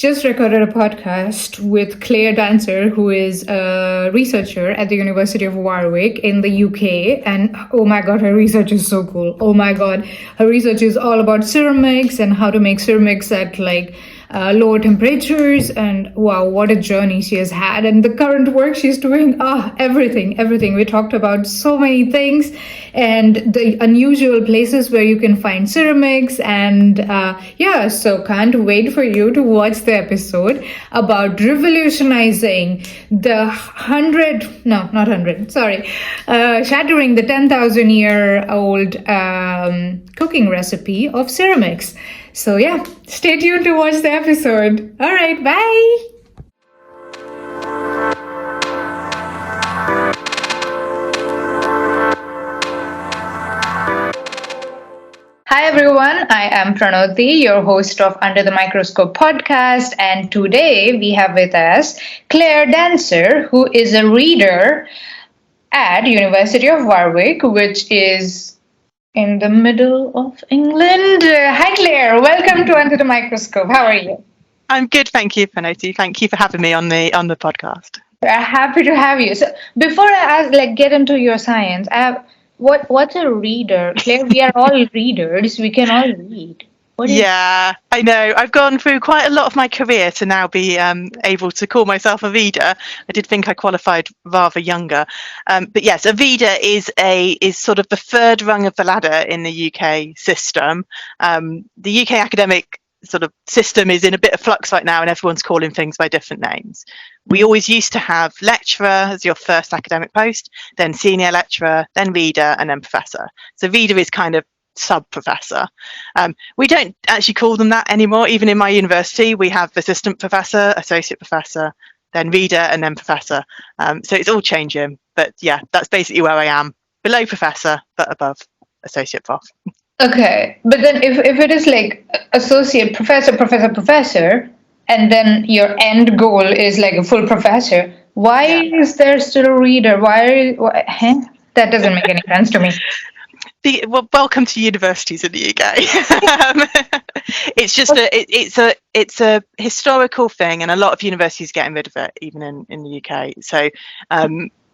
just recorded a podcast with Claire Dancer, who is a researcher at the University of Warwick in the UK. And oh my God, her research is so cool. Oh my God, her research is all about ceramics and how to make ceramics at lower temperatures. And wow, what a journey she has had. And the current work she's doing, everything. We talked about so many things and the unusual places where you can find ceramics. And so can't wait for you to watch the episode about revolutionizing shattering the 10,000-year-old cooking recipe of ceramics. So yeah, stay tuned to watch the episode. All right, bye. Hi everyone, I am Pranoti, your host of Under the Microscope podcast, and today we have with us Claire Dancer, who is a reader at University of Warwick, which is in the middle of England. Hi Claire, welcome to Under the Microscope. How are you? I'm good, thank you, Pranoti. Thank you for having me on the podcast. We're happy to have you. So before I get into your science, what's a reader? Claire, we are all readers. We can all read. I know. I've gone through quite a lot of my career to now be able to call myself a reader. I did think I qualified rather younger. But yes, a reader is sort of the third rung of the ladder in the UK system. The UK academic sort of system is in a bit of flux right now and everyone's calling things by different names. We always used to have lecturer as your first academic post, then senior lecturer, then reader, and then professor. So reader is kind of sub-professor. We don't actually call them that anymore. Even in my university, we have assistant professor, associate professor, then reader, and then professor. So it's all changing. But yeah, that's basically where I am. Below professor, but above associate prof. Okay, but then if it is like associate professor, and then your end goal is like a full professor, why is there still a reader? That doesn't make any sense to me. Welcome to universities in the UK. It's just it's a historical thing, and a lot of universities getting rid of it, even in the UK. So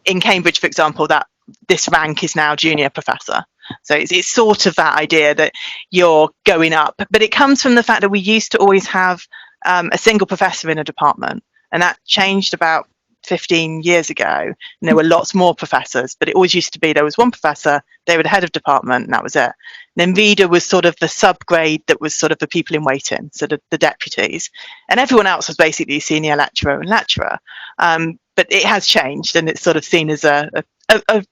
in Cambridge, for example, that this rank is now junior professor. So it's sort of that idea that you're going up, but it comes from the fact that we used to always have a single professor in a department, and that changed about 15 years ago, and there were lots more professors, but it always used to be there was one professor, they were the head of department, and that was it. And then reader was sort of the subgrade that was sort of the people in waiting, so the deputies, and everyone else was basically senior lecturer and lecturer. But it has changed, and it's sort of seen as a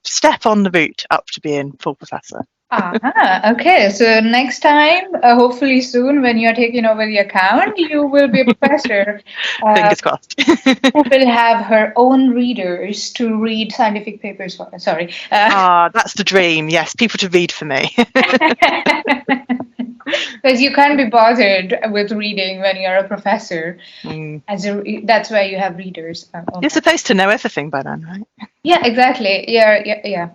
step on the route up to being full professor. Okay, so next time, hopefully soon, when you're taking over the account, you will be a professor. Fingers crossed. Who will have her own readers to read scientific papers for. Sorry. That's the dream. Yes, people to read for me. Because you can't be bothered with reading when you're a professor. That's why you have readers. You're supposed to know everything by then, right? Yeah, exactly. Yeah.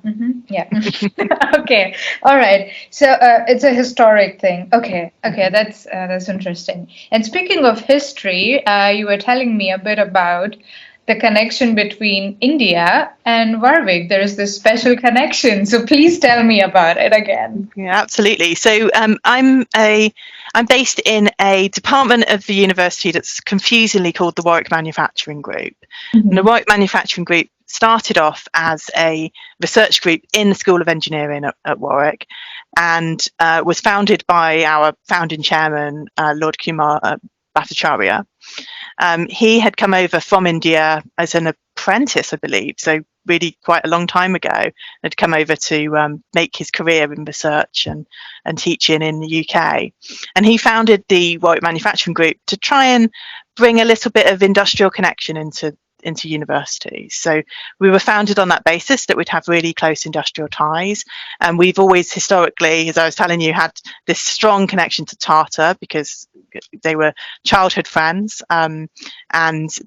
Okay. All right. So it's a historic thing. Okay. That's interesting. And speaking of history, you were telling me a bit about the connection between India and Warwick. There is this special connection. So please tell me about it again. Yeah, absolutely. So I'm based in a department of the university that's confusingly called the Warwick Manufacturing Group. Mm-hmm. And the Warwick Manufacturing Group started off as a research group in the School of Engineering at Warwick, and was founded by our founding chairman, Lord Kumar Bhattacharya. He had come over from India as an apprentice, I believe, so really quite a long time ago, had come over to make his career in research and teaching in the UK. And he founded the Warwick Manufacturing Group to try and bring a little bit of industrial connection into universities. So we were founded on that basis that we'd have really close industrial ties, and we've always historically, as I was telling you, had this strong connection to Tata because they were childhood friends, and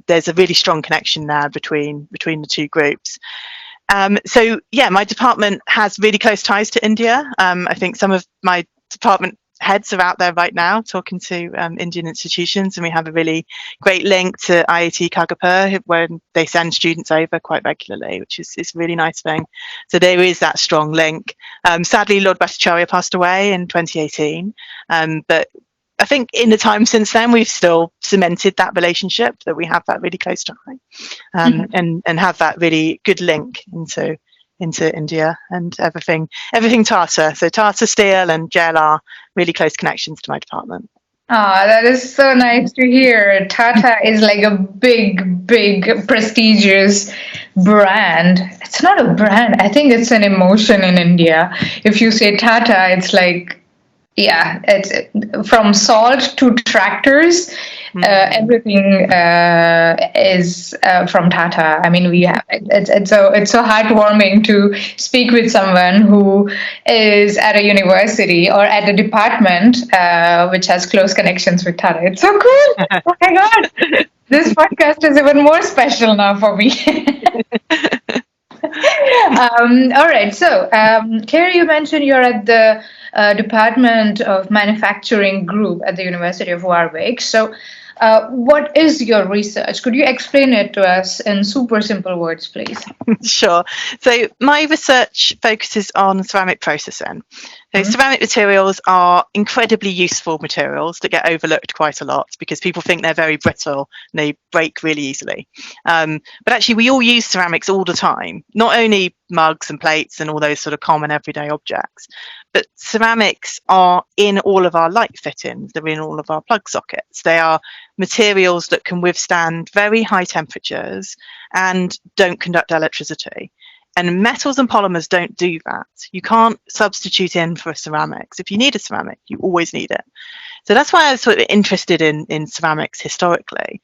there's a really strong connection there between the two groups. So yeah, my department has really close ties to India. I think some of my department heads are out there right now talking to Indian institutions, and we have a really great link to IIT Kagapur where they send students over quite regularly, which is a really nice thing. So there is that strong link. Sadly, Lord Bhattacharya passed away in 2018, but I think in the time since then, we've still cemented that relationship, that we have that really close tie, and have that really good link into India and everything Tata. So Tata Steel and JLR, really close connections to my department. Ah, that is so nice to hear. Tata is like a big, big, prestigious brand. It's not a brand. I think it's an emotion in India. If you say Tata, it's like, yeah, it's from salt to tractors. Everything is from Tata. I mean, we have it's so heartwarming to speak with someone who is at a university or at a department which has close connections with Tata. It's so cool. Oh my god, this podcast is even more special now for me. All right. So, Carrie, you mentioned you're at the Department of Manufacturing Group at the University of Warwick. So, what is your research? Could you explain it to us in super simple words, please? Sure. So my research focuses on ceramic processing. So ceramic materials are incredibly useful materials that get overlooked quite a lot because people think they're very brittle and they break really easily. But actually, we all use ceramics all the time, not only mugs and plates and all those sort of common everyday objects, but ceramics are in all of our light fittings. They're in all of our plug sockets. They are materials that can withstand very high temperatures and don't conduct electricity. And metals and polymers don't do that. You can't substitute in for ceramics. If you need a ceramic, you always need it. So that's why I was sort of interested in ceramics historically.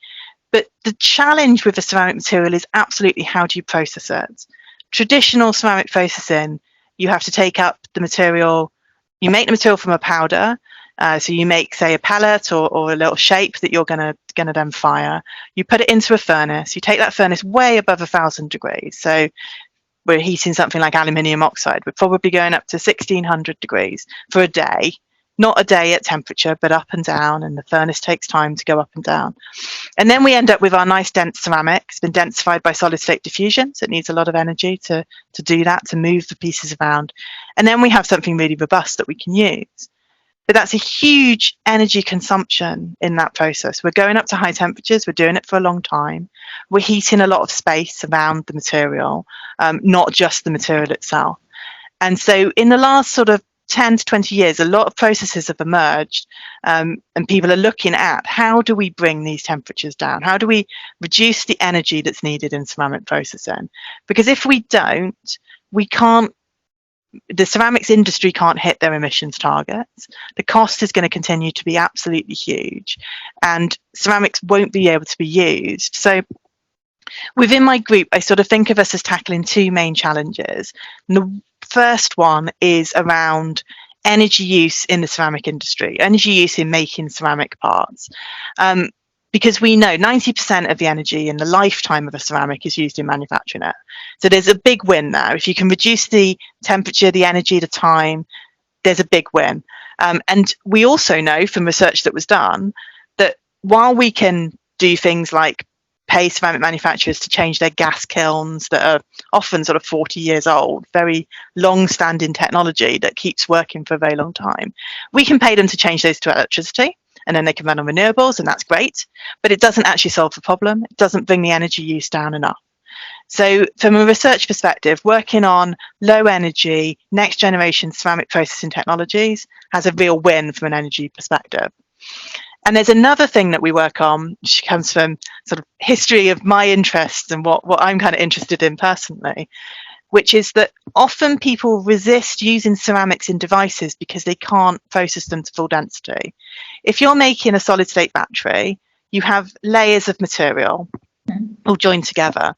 But the challenge with a ceramic material is absolutely how do you process it? Traditional ceramic processing, you have to take up the material, you make the material from a powder. So you make, say, a pellet or a little shape that you're gonna then fire. You put it into a furnace. You take that furnace way above 1,000 degrees. So we're heating something like aluminium oxide. We're probably going up to 1,600 degrees for a day. Not a day at temperature, but up and down. And the furnace takes time to go up and down. And then we end up with our nice dense ceramic. It's been densified by solid state diffusion, so it needs a lot of energy to do that, to move the pieces around. And then we have something really robust that we can use. But that's a huge energy consumption in that process. We're going up to high temperatures. We're doing it for a long time. We're heating a lot of space around the material, not just the material itself. And so in the last sort of 10 to 20 years, a lot of processes have emerged, and people are looking at how do we bring these temperatures down? How do we reduce the energy that's needed in ceramic processing? Because if we don't, we can't, the ceramics industry can't hit their emissions targets. The cost is going to continue to be absolutely huge, and ceramics won't be able to be used. So within my group, I sort of think of us as tackling two main challenges. And the first one is around energy use in the ceramic industry, energy use in making ceramic parts. Because we know 90% of the energy in the lifetime of a ceramic is used in manufacturing it. So there's a big win there. If you can reduce the temperature, the energy, the time, there's a big win. And we also know from research that was done that while we can do things like pay ceramic manufacturers to change their gas kilns that are often sort of 40 years old, very long-standing technology that keeps working for a very long time, we can pay them to change those to electricity. And then they can run on renewables, and that's great, but it doesn't actually solve the problem. It doesn't bring the energy use down enough. So from a research perspective, working on low energy, next generation ceramic processing technologies has a real win from an energy perspective. And there's another thing that we work on, which comes from sort of history of my interests and what I'm kind of interested in personally, which is that often people resist using ceramics in devices because they can't process them to full density. If you're making a solid state battery, you have layers of material all joined together.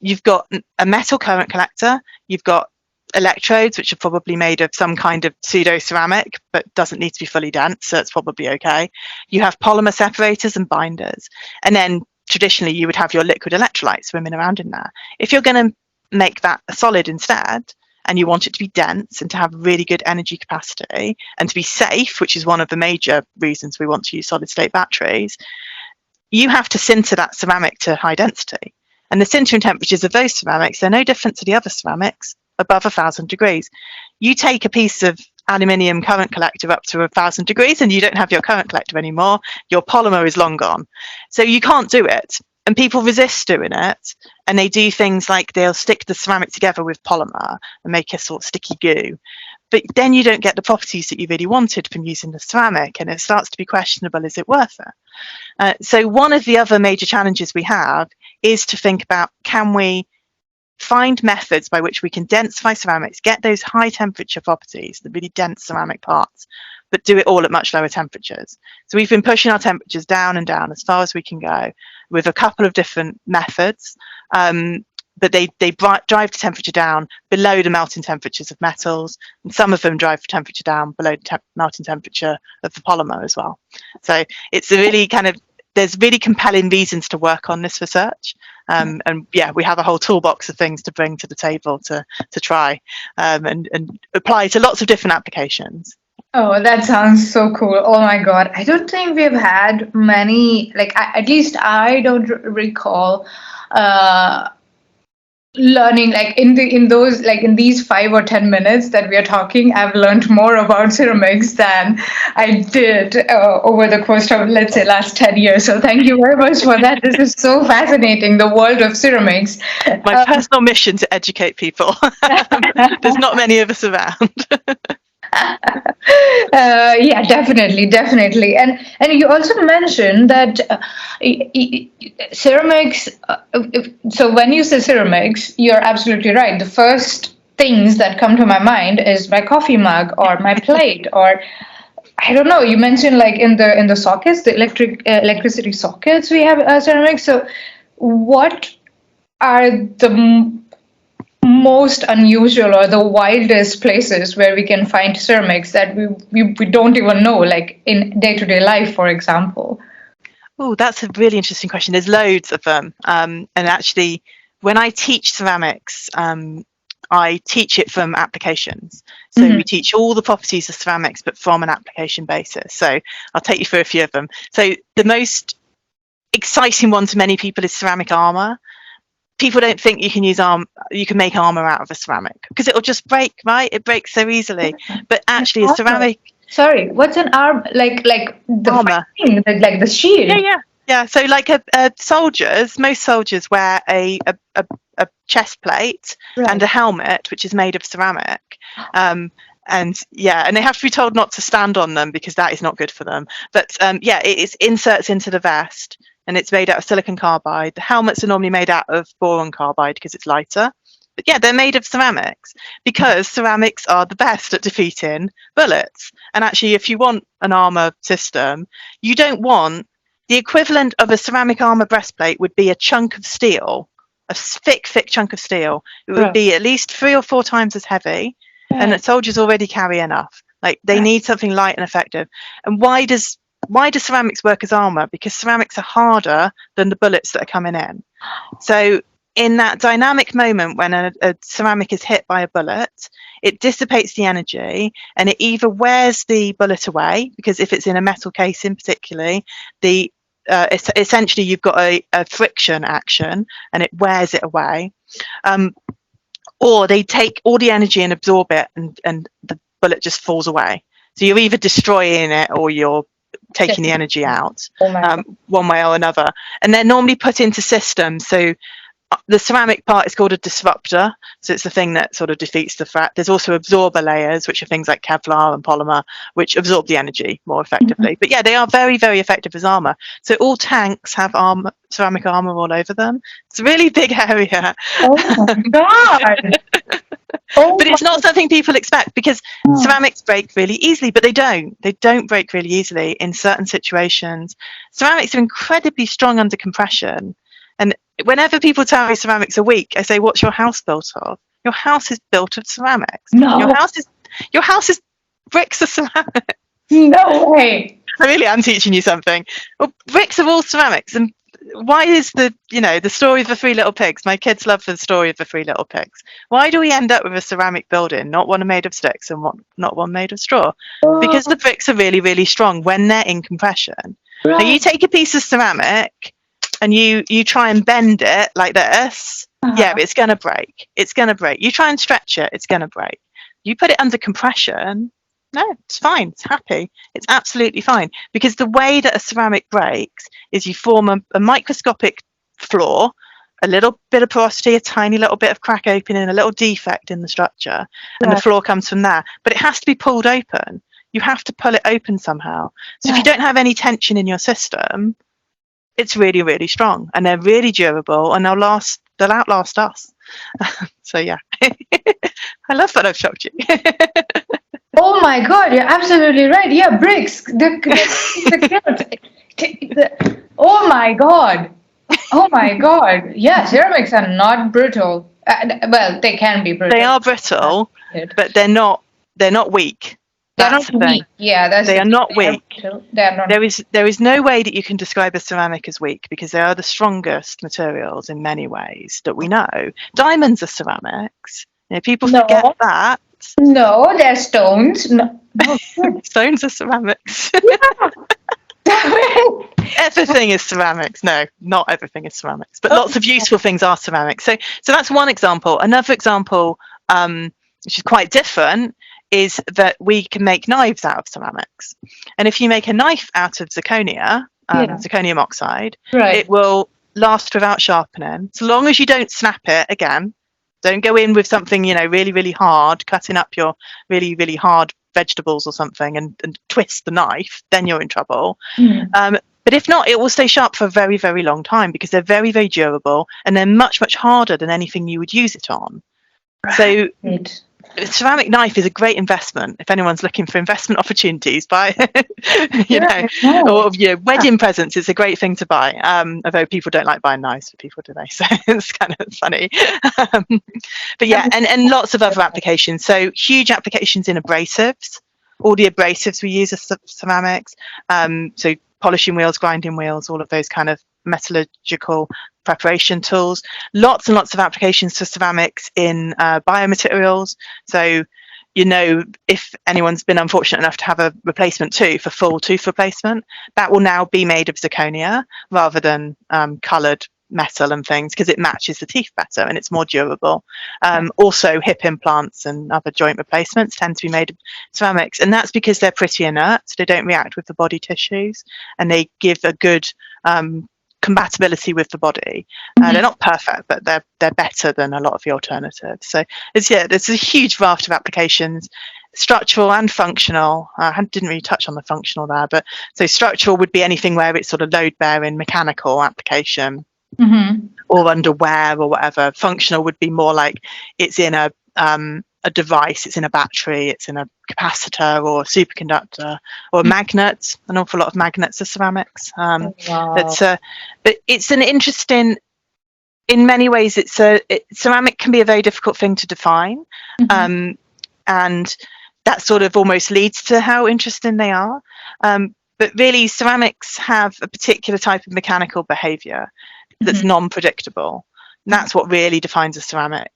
You've got a metal current collector, you've got electrodes, which are probably made of some kind of pseudo ceramic, but doesn't need to be fully dense, so it's probably okay. You have polymer separators and binders. And then traditionally you would have your liquid electrolytes swimming around in there. If you're going to make that a solid instead, and you want it to be dense and to have really good energy capacity and to be safe, which is one of the major reasons we want to use solid state batteries, you have to sinter that ceramic to high density. And the sintering temperatures of those ceramics, they're no different to the other ceramics above 1,000 degrees. You take a piece of aluminium current collector up to 1,000 degrees and you don't have your current collector anymore. Your polymer is long gone. So you can't do it. And people resist doing it. And they do things like they'll stick the ceramic together with polymer and make a sort of sticky goo. But then you don't get the properties that you really wanted from using the ceramic, and it starts to be questionable, is it worth it? So one of the other major challenges we have is to think about, can we find methods by which we can densify ceramics, get those high temperature properties, the really dense ceramic parts, but do it all at much lower temperatures. So we've been pushing our temperatures down and down as far as we can go with a couple of different methods. But they drive the temperature down below the melting temperatures of metals, and some of them drive the temperature down below the melting temperature of the polymer as well. So it's a really there's really compelling reasons to work on this research. And yeah, we have a whole toolbox of things to bring to the table to try and apply to lots of different applications. Oh, that sounds so cool. Oh my God. I don't think we've had many, at least I don't recall learning in these 5 or 10 minutes that we are talking. I've learned more about ceramics than I did over the course of, let's say, last 10 years. So thank you very much for that. This is so fascinating, the world of ceramics. My personal mission to educate people. There's not many of us around. Yeah, definitely. And you also mentioned that ceramics, so when you say ceramics, you're absolutely right. The first things that come to my mind is my coffee mug or my plate, or I don't know, you mentioned in the sockets, the electricity sockets, we have ceramics. So what are the most unusual or the wildest places where we can find ceramics that we don't even know, in day-to-day life, for example? Oh, that's a really interesting question. There's loads of them. And actually, when I teach ceramics, I teach it from applications. So we teach all the properties of ceramics, but from an application basis. So I'll take you through a few of them. So the most exciting one to many people is ceramic armor. People don't think you can make armor out of a ceramic because it'll just break, right? It breaks so easily. But actually, a ceramic. Sorry, what's an arm? Like the armor, thing, like the shield. Yeah. So most soldiers wear a chest plate and a helmet, which is made of ceramic. And they have to be told not to stand on them because that is not good for them. But it inserts into the vest. And it's made out of silicon carbide. The helmets are normally made out of boron carbide because it's lighter. But yeah, they're made of ceramics because ceramics are the best at defeating bullets. And actually, if you want an armor system, you don't want the equivalent of a ceramic armor breastplate would be a chunk of steel, a thick chunk of steel. It would be at least 3 or 4 times as heavy. And the soldiers already carry enough. They need something light and effective. And why does ceramics work as armor? Because ceramics are harder than the bullets that are coming in. So in that dynamic moment when a ceramic is hit by a bullet, it dissipates the energy and it either wears the bullet away, because if it's in a metal casing particularly, essentially you've got a friction action and it wears it away, or they take all the energy and absorb it and the bullet just falls away. So you're either destroying it or you're taking the energy out, one way or another. And they're normally put into systems. So the ceramic part is called a disruptor. So it's the thing that sort of defeats the threat. There's also absorber layers, which are things like Kevlar and polymer, which absorb the energy more effectively. But yeah, they are very, very effective as armor. So all tanks have ceramic armor all over them. It's a really big area. Oh my God. But it's not something people expect because ceramics break really easily, but they don't break really easily in certain situations. Ceramics are incredibly strong under compression. And whenever people tell me ceramics are weak, I say, what's your house built of? Your house is built of ceramics. No. Your house is bricks of ceramics. No way. I really am teaching you something. Well, bricks are all ceramics, and why is the story of the Three Little Pigs? My kids love the story of the Three Little Pigs. Why do we end up with a ceramic building, not one made of sticks and not one made of straw? Because the bricks are really, really strong when they're in compression. Now you take a piece of ceramic and you try and bend it like this. Yeah, it's going to break. It's going to break. You try and stretch it, it's going to break. You put it under compression, no, it's fine. It's happy. It's absolutely fine. Because the way that a ceramic breaks is you form a microscopic flaw, a little bit of porosity, a tiny little bit of crack opening, a little defect in the structure, and the flaw comes from there. But it has to be pulled open. You have to pull it open somehow. So if you don't have any tension in your system, it's really, really strong, and they're really durable, and they'll outlast us. So yeah, I love that I've shocked you. Oh my God, you're absolutely right. Yeah, bricks. Oh my God. Oh my God. Yeah, ceramics are not brittle. Well, they can be brittle. They are brittle, but they're not weak. They're not weak. Yeah, they are not weak. They're not. There is no way that you can describe a ceramic as weak, because they are the strongest materials in many ways that we know. Diamonds are ceramics. People forget that. No, they're stones. No. Stones are ceramics. Yeah. Everything is ceramics. No, not everything is ceramics, but lots of useful things are ceramics. So that's one example. Another example, which is quite different, is that we can make knives out of ceramics. And if you make a knife out of zirconia, zirconium oxide, it will last without sharpening, so long as you don't snap it again. Don't go in with something, really, really hard, cutting up your really, really hard vegetables or something and twist the knife, then you're in trouble. But if not, it will stay sharp for a very, very long time, because they're very, very durable, and they're much, much harder than anything you would use it on. So a ceramic knife is a great investment if anyone's looking for investment opportunities. Or wedding presents. It's a great thing to buy. Although people don't like buying knives for people, do they? So it's kind of funny. But yeah, and lots of other applications. So huge applications in abrasives. All the abrasives we use are ceramics. So polishing wheels, grinding wheels, all of those kind of metallurgical preparation tools. Lots and lots of applications for ceramics in biomaterials. So, if anyone's been unfortunate enough to have a replacement tooth, a full tooth replacement, that will now be made of zirconia rather than coloured metal and things, because it matches the teeth better and it's more durable. Also, hip implants and other joint replacements tend to be made of ceramics, and that's because they're pretty inert, so they don't react with the body tissues, and they give a good compatibility with the body. They're not perfect, but they're better than a lot of the alternatives. So there's a huge raft of applications, structural and functional. I didn't really touch on the functional there, but so structural would be anything where it's sort of load bearing mechanical application, or under wear or whatever. Functional would be more like it's in a device, it's in a battery, it's in a capacitor or a superconductor or a magnet. An awful lot of magnets are ceramics. But it's an interesting, in many ways, ceramic can be a very difficult thing to define, and that sort of almost leads to how interesting they are. But really, ceramics have a particular type of mechanical behavior that's non-predictable. And that's what really defines a ceramic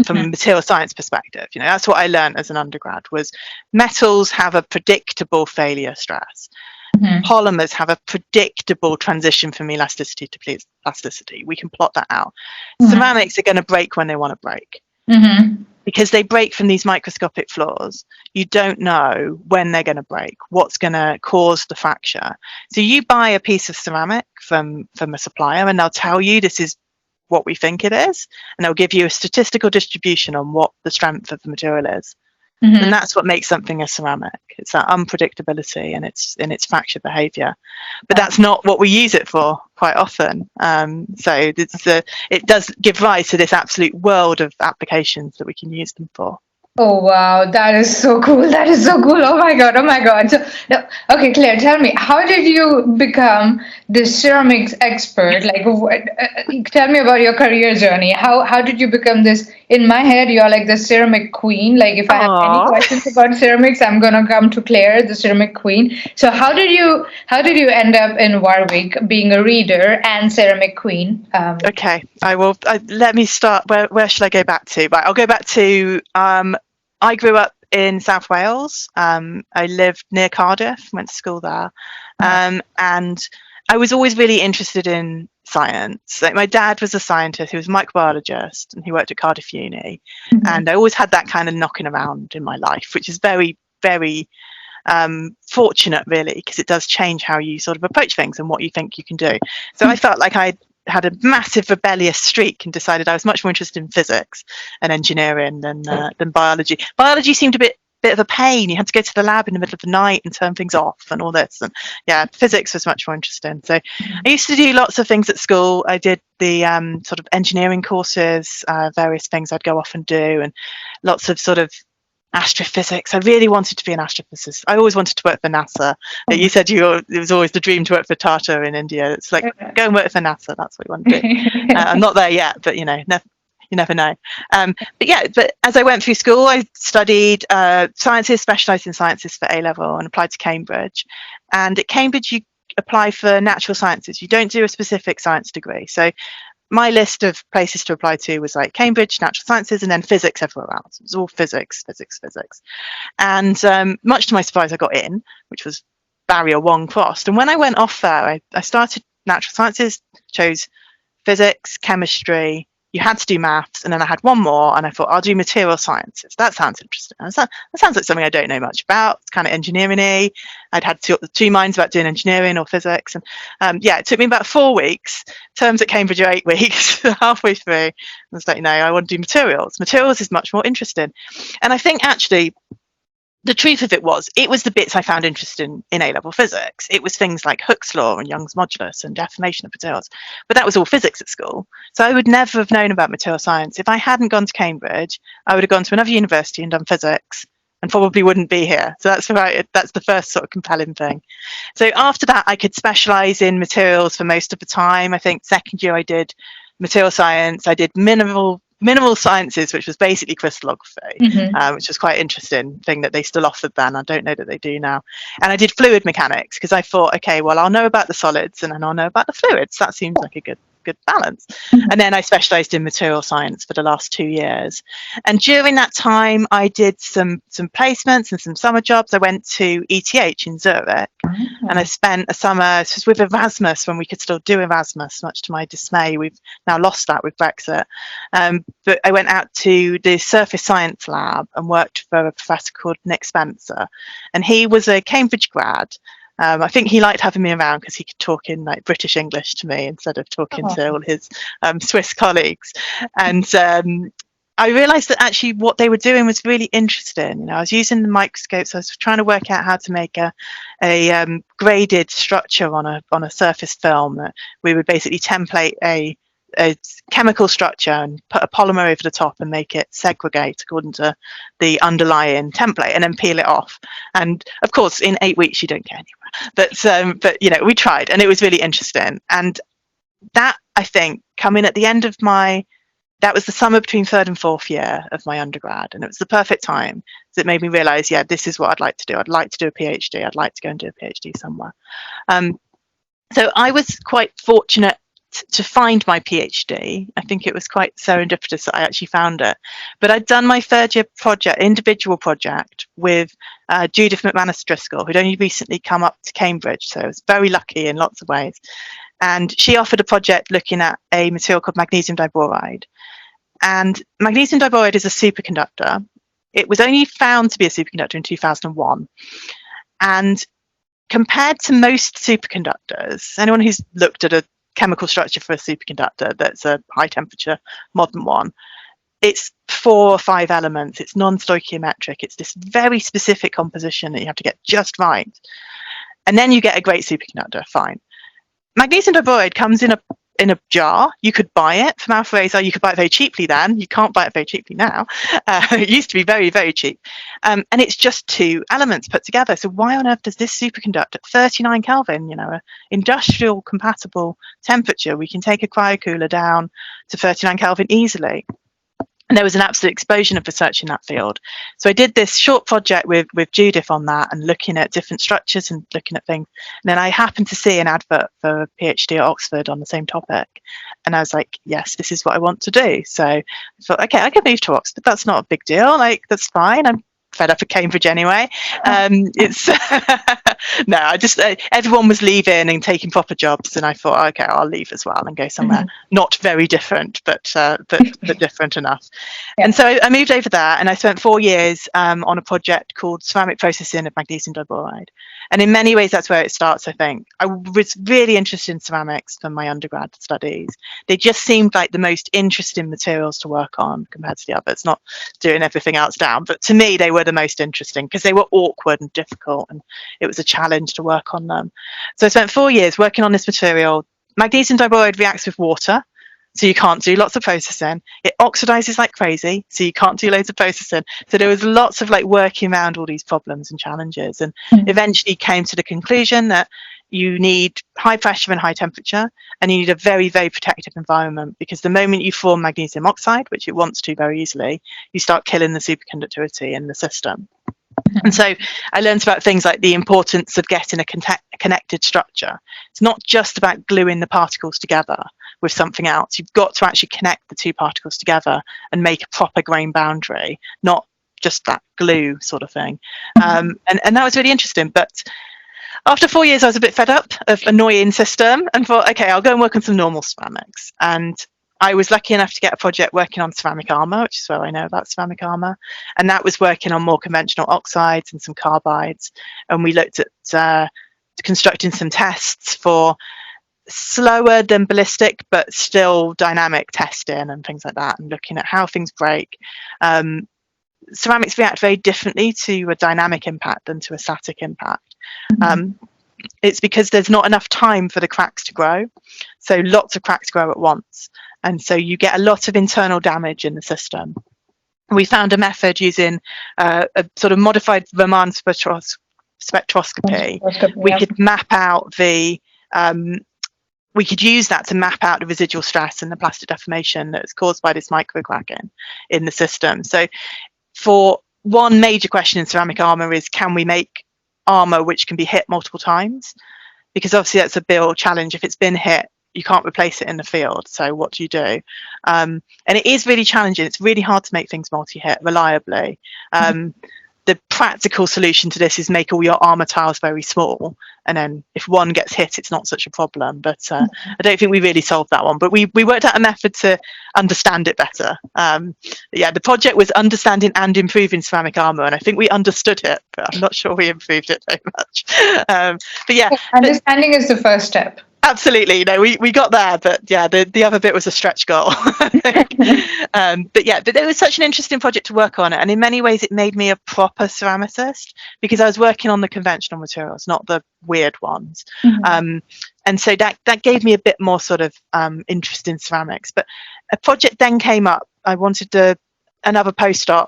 from a material science perspective. That's what I learned as an undergrad, was metals have a predictable failure stress. Polymers have a predictable transition from elasticity to plasticity. We can plot that out. Ceramics are going to break when they want to break. Because they break from these microscopic flaws. You don't know when they're going to break, what's going to cause the fracture. So you buy a piece of ceramic from a supplier, and they'll tell you this is what we think it is, and they'll give you a statistical distribution on what the strength of the material is. And that's what makes something a ceramic. It's that unpredictability and its fracture behavior. But that's not what we use it for quite often. So it does give rise to this absolute world of applications that we can use them for. Oh wow, that is so cool. That is so cool. Oh my god. So, okay, Claire, tell me, how did you become the ceramics expert? Like, tell me about your career journey. How did you become this in my head, you're like the ceramic queen. Like if I have any Aww. questions about ceramics, I'm gonna come to Claire, the ceramic queen. So how did you end up in Warwick being a reader and ceramic queen? Okay, I will. Let me start. Where should I go back to? Right, I'll go back to. I grew up in South Wales. I lived near Cardiff. Went to school there, and I was always really interested in science. Like my dad was a scientist. He was a microbiologist, and he worked at Cardiff Uni. And I always had that kind of knocking around in my life, which is very, very fortunate, really, because it does change how you sort of approach things and what you think you can do. So I felt like I had a massive rebellious streak and decided I was much more interested in physics and engineering than biology. Biology seemed a bit of a pain. You had to go to the lab in the middle of the night and turn things off and all this. And yeah, physics was much more interesting. So I used to do lots of things at school. I did the sort of engineering courses, various things I'd go off and do, and lots of sort of astrophysics. I really wanted to be an astrophysicist. I always wanted to work for NASA. You said it was always the dream to work for Tata in India. It's like, go and work for NASA. That's what you want to do. I'm not there yet, but you never know. But as I went through school, I studied sciences, specialised in sciences for A level, and applied to Cambridge. And at Cambridge, you apply for natural sciences. You don't do a specific science degree. So my list of places to apply to was like Cambridge, natural sciences, and then physics everywhere else. It was all physics. And much to my surprise, I got in, which was barrier one crossed. And when I went off there, I started natural sciences, chose physics, chemistry. You had to do maths, and then I had one more, and I thought I'll do material sciences. That sounds interesting. That sounds like something I don't know much about. It's kind of engineering-y. I'd had two minds about doing engineering or physics, and it took me about 4 weeks. Terms at Cambridge are 8 weeks. Halfway through, I was like, no, I want to do materials. Materials is much more interesting, and I think actually, the truth of it was the bits I found interesting in A-level physics. It was things like Hooke's law and Young's modulus and deformation of materials. But that was all physics at school. So I would never have known about material science. If I hadn't gone to Cambridge, I would have gone to another university and done physics and probably wouldn't be here. So that's the first sort of compelling thing. So after that, I could specialise in materials for most of the time. I think second year I did material science. I did mineral sciences, which was basically crystallography, which was quite an interesting thing that they still offered then. I don't know that they do now. And I did fluid mechanics because I thought, okay, well, I'll know about the solids and then I'll know about the fluids. That seems like a good balance. And then I specialised in material science for the last 2 years. And during that time, I did some placements and some summer jobs. I went to ETH in Zurich, and I spent a summer. This was with Erasmus when we could still do Erasmus, much to my dismay. We've now lost that with Brexit. But I went out to the surface science lab and worked for a professor called Nick Spencer, and he was a Cambridge grad. I think he liked having me around because he could talk in like British English to me instead of talking to all his Swiss colleagues. And I realised that actually what they were doing was really interesting. I was using the microscopes. I was trying to work out how to make a graded structure on a surface film that we would basically template a chemical structure and put a polymer over the top and make it segregate according to the underlying template and then peel it off. And of course, in 8 weeks, you don't get anywhere. But we tried, and it was really interesting. And that, I think, coming at the end of that was the summer between third and fourth year of my undergrad, and it was the perfect time. So it made me realise, this is what I'd like to do. I'd like to do a PhD. I'd like to go and do a PhD somewhere. So I was quite fortunate to find my PhD. I think it was quite serendipitous that I actually found it. But I'd done my third year individual project with Judith McManus Driscoll, who'd only recently come up to Cambridge. So I was very lucky in lots of ways. And she offered a project looking at a material called magnesium diboride. And magnesium diboride is a superconductor. It was only found to be a superconductor in 2001. And compared to most superconductors, anyone who's looked at a chemical structure for a superconductor that's a high temperature modern one, it's 4 or 5 elements. It's non-stoichiometric. It's this very specific composition that you have to get just right. And then you get a great superconductor, fine. Magnesium diboride comes in a jar. You could buy it from Alpha Razor. You could buy it very cheaply then. You can't buy it very cheaply now. It used to be very, very cheap. And it's just 2 elements put together. So why on earth does this superconduct at 39 Kelvin, an industrial compatible temperature? We can take a cryocooler down to 39 Kelvin easily. And there was an absolute explosion of research in that field. So I did this short project with Judith on that, and looking at different structures and looking at things. And then I happened to see an advert for a PhD at Oxford on the same topic. And I was like, yes, this is what I want to do. So I thought, okay, I can move to Oxford. That's not a big deal. Like, that's fine. I'm fed up of Cambridge anyway. It's no, I just everyone was leaving and taking proper jobs, and I thought, okay, I'll leave as well and go somewhere not very different, but different enough. Yeah. And so I moved over there, and I spent 4 years on a project called ceramic processing of magnesium diboride. And in many ways, that's where it starts. I think I was really interested in ceramics for my undergrad studies. They just seemed like the most interesting materials to work on compared to the others. Not doing everything else down, but to me, they were the most interesting because they were awkward and difficult, and it was a challenge to work on them. So I spent 4 years working on this material. Magnesium diboride reacts with water, so you can't do lots of processing. It oxidizes like crazy, so you can't do loads of processing. So there was lots of like working around all these problems and challenges, and eventually came to the conclusion that you need high pressure and high temperature, and you need a very, very protective environment, because the moment you form magnesium oxide, which it wants to very easily, you start killing the superconductivity in the system. And so I learned about things like the importance of getting a connected structure. It's not just about gluing the particles together with something else. You've got to actually connect the two particles together and make a proper grain boundary, not just that glue sort of thing. And that was really interesting. But after 4 years, I was a bit fed up of annoying system and thought, okay, I'll go and work on some normal ceramics. And I was lucky enough to get a project working on ceramic armour, which is where I know about ceramic armour. And that was working on more conventional oxides and some carbides. And we looked at constructing some tests for slower than ballistic, but still dynamic testing and things like that, and looking at how things break. Ceramics react very differently to a dynamic impact than to a static impact. It's because there's not enough time for the cracks to grow. So lots of cracks grow at once. And so you get a lot of internal damage in the system. We found a method using a sort of modified Raman spectroscopy. We could map out the, we could use that to map out the residual stress and the plastic deformation that's caused by this microcracking in the system. So for one major question in ceramic armour is, can we make armour which can be hit multiple times? Because obviously that's a real challenge. If it's been hit, you can't replace it in the field. So what do you do? And it is really challenging. It's really hard to make things multi-hit reliably. The practical solution to this is make all your armour tiles very small, and then if one gets hit, it's not such a problem. But I don't think we really solved that one. But we worked out a method to understand it better. Yeah, the project was understanding and improving ceramic armour, and I think we understood it, but I'm not sure we improved it very much. But yeah, understanding is the first step. Absolutely, no, we got there, but yeah, the other bit was a stretch goal. But yeah, but it was such an interesting project to work on, and in many ways it made me a proper ceramicist, because I was working on the conventional materials, not the weird ones. And so that gave me a bit more sort of interest in ceramics. But a project then came up. I wanted another postdoc.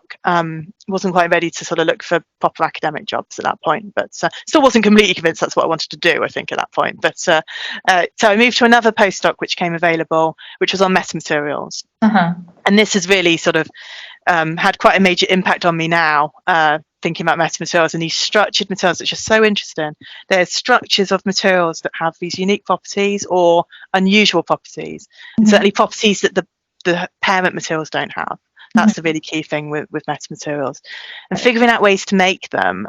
Wasn't quite ready to sort of look for proper academic jobs at that point, but still wasn't completely convinced that's what I wanted to do, I think, at that point. But so I moved to another postdoc which came available, which was on metamaterials. And this has really sort of had quite a major impact on me now, thinking about metamaterials and these structured materials, which are so interesting. They're structures of materials that have these unique properties or unusual properties, and certainly properties that the parent materials don't have. That's the really key thing with metamaterials. And figuring out ways to make them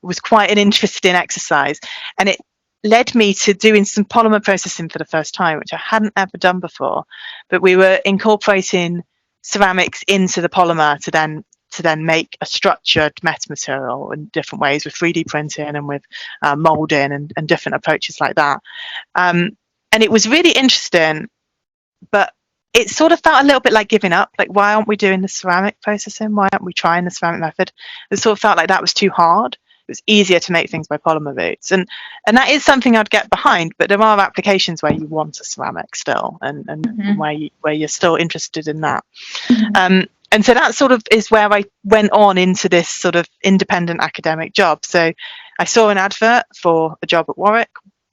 was quite an interesting exercise. And it led me to doing some polymer processing for the first time, which I hadn't ever done before. But we were incorporating ceramics into the polymer to then make a structured metamaterial in different ways, with 3D printing and with moulding and different approaches like that. And it was really interesting, but it sort of felt a little bit like giving up. Like, why aren't we doing the ceramic processing? Why aren't we trying the ceramic method? It sort of felt like that was too hard. It was easier to make things by polymer routes. And that is something I'd get behind, but there are applications where you want a ceramic still, and where you're still interested in that. And so that sort of is where I went on into this sort of independent academic job. So I saw an advert for a job at Warwick.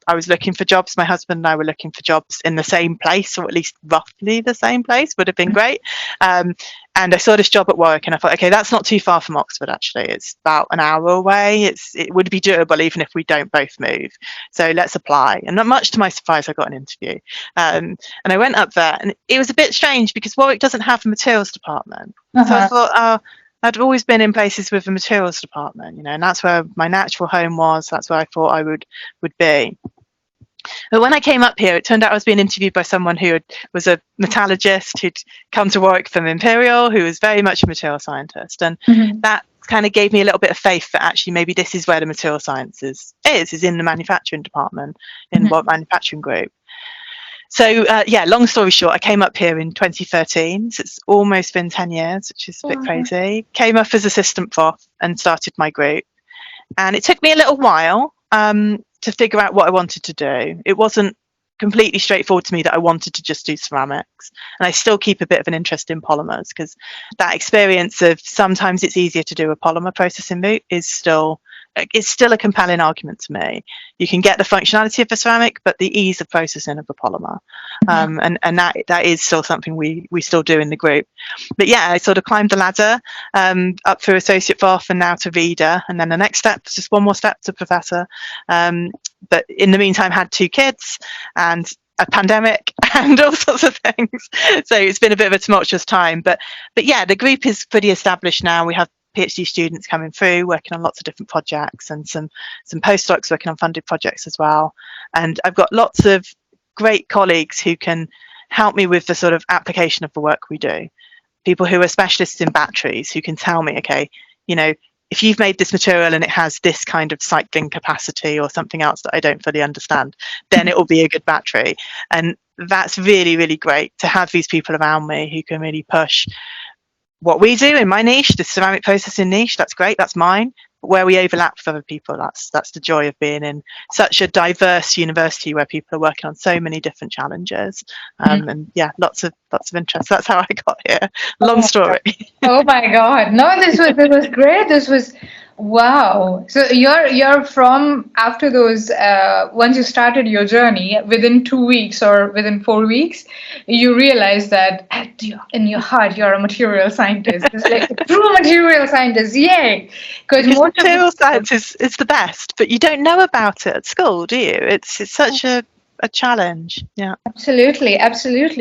I was looking for jobs. My husband and I were looking for jobs in the same place, or at least roughly the same place would have been great. And I saw this job at Warwick, and I thought, okay, that's not too far from Oxford, actually. It's about an hour away. It would be doable even if we don't both move. So let's apply. And not much to my surprise, I got an interview. And I went up there, and it was a bit strange because Warwick doesn't have a materials department. So I thought, oh, I'd always been in places with a materials department, and that's where my natural home was. That's where I thought I would be. But when I came up here, it turned out I was being interviewed by someone who was a metallurgist who'd come to Warwick from Imperial, who was very much a material scientist. And that kind of gave me a little bit of faith that actually maybe this is where the material sciences is in the manufacturing department in Warwick Manufacturing Group. So, long story short, I came up here in 2013. So it's almost been 10 years, which is a bit crazy. Came up as assistant prof and started my group. And it took me a little while to figure out what I wanted to do. It wasn't completely straightforward to me that I wanted to just do ceramics. And I still keep a bit of an interest in polymers, because that experience of sometimes it's easier to do a polymer processing route is still a compelling argument to me. You can get the functionality of a ceramic, but the ease of processing of a polymer, and that is still something we still do in the group. But yeah, I sort of climbed the ladder up through associate prof and now to reader, and then the next step, just one more step to professor. But in the meantime, had 2 kids and a pandemic and all sorts of things. So it's been a bit of a tumultuous time. But yeah, the group is pretty established now. We have PhD students coming through, working on lots of different projects, and some postdocs working on funded projects as well. And I've got lots of great colleagues who can help me with the sort of application of the work we do. People who are specialists in batteries who can tell me, okay, if you've made this material and it has this kind of cycling capacity or something else that I don't fully understand, then it will be a good battery. And that's really, really great to have these people around me who can really push what we do in my niche, the ceramic processing niche. That's great, that's mine. But where we overlap with other people, that's the joy of being in such a diverse university where people are working on so many different challenges. And yeah, lots of interest. That's how I got here. Long story. Oh my God. No, this was great. This was wow. So you're from, after those once you started your journey, within 2 weeks or within 4 weeks, you realize that in your heart you're a material scientist. It's like a true material scientist. Yay! Because material science is the best, but you don't know about it at school, do you? It's such a challenge. Yeah, absolutely.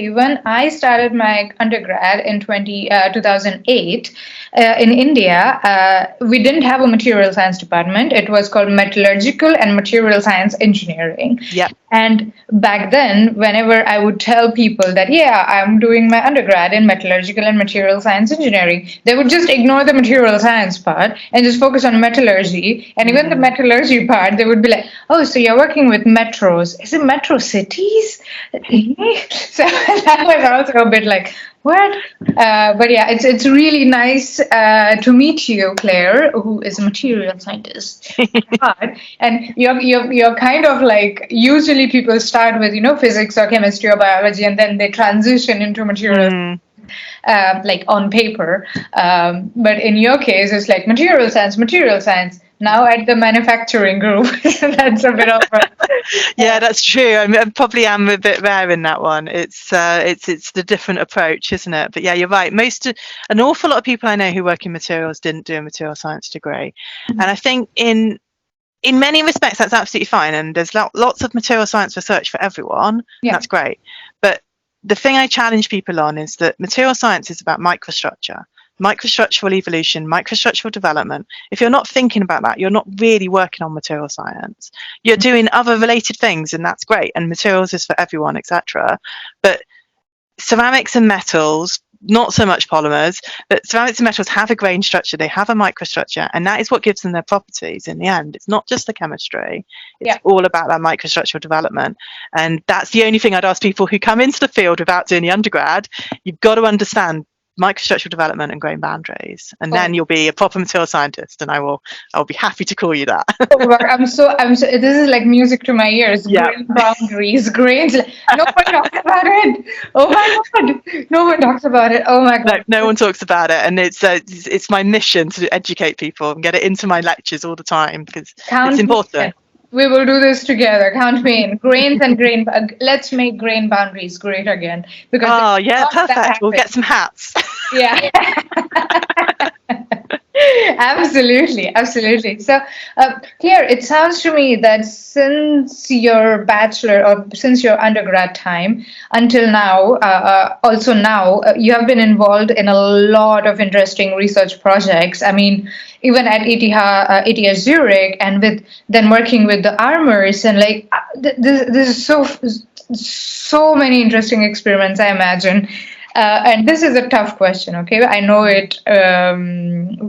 When I started my undergrad in 2008 in India, we didn't have a material science department. It was called metallurgical and material science engineering. Yeah. And back then, whenever I would tell people that, yeah, I'm doing my undergrad in metallurgical and material science engineering, they would just ignore the material science part and just focus on metallurgy. And even the metallurgy part, they would be like, oh, so you're working with metros. Is it metro cities? So that was also a bit like, what? But yeah, it's really nice to meet you, Claire, who is a material scientist. And you're kind of like, usually people start with physics or chemistry or biology, and then they transition into material like on paper. But in your case, it's like material science. Now at the manufacturing group. That's a bit of a yeah, that's true. I probably am a bit rare in that one. It's the different approach, isn't it? But yeah, you're right. An awful lot of people I know who work in materials didn't do a material science degree, and I think in many respects that's absolutely fine. And there's lots of material science research for everyone. Yeah. That's great. But the thing I challenge people on is that material science is about microstructural evolution, microstructural development. If you're not thinking about that, you're not really working on material science. You're doing other related things, and that's great. And materials is for everyone, etc. But ceramics and metals, not so much polymers, but ceramics and metals have a grain structure, they have a microstructure, and that is what gives them their properties in the end. It's not just the chemistry, it's all about that microstructural development. And that's the only thing I'd ask people who come into the field without doing the undergrad. You've got to understand microstructural development and grain boundaries, and then you'll be a proper material scientist, and I'll be happy to call you that. I'm so this is like music to my ears. Yeah. Grain boundaries, grains. No one talks about it. Oh my God, no one talks about it. Oh my God, no one talks about it, and it's my mission to educate people and get it into my lectures all the time, because it's important. We will do this together. Count me in. Grains and grain. Let's make grain boundaries great again because Oh, yeah, that perfect. We'll happens. get some hats. Yeah. Absolutely, absolutely. So, Claire, it sounds to me that since your bachelor or since your undergrad time until now, also now, you have been involved in a lot of interesting research projects. I mean, even at ETH Zurich, and with then working with the armors, and like this is so many interesting experiments, I imagine. And this is a tough question, okay? I know it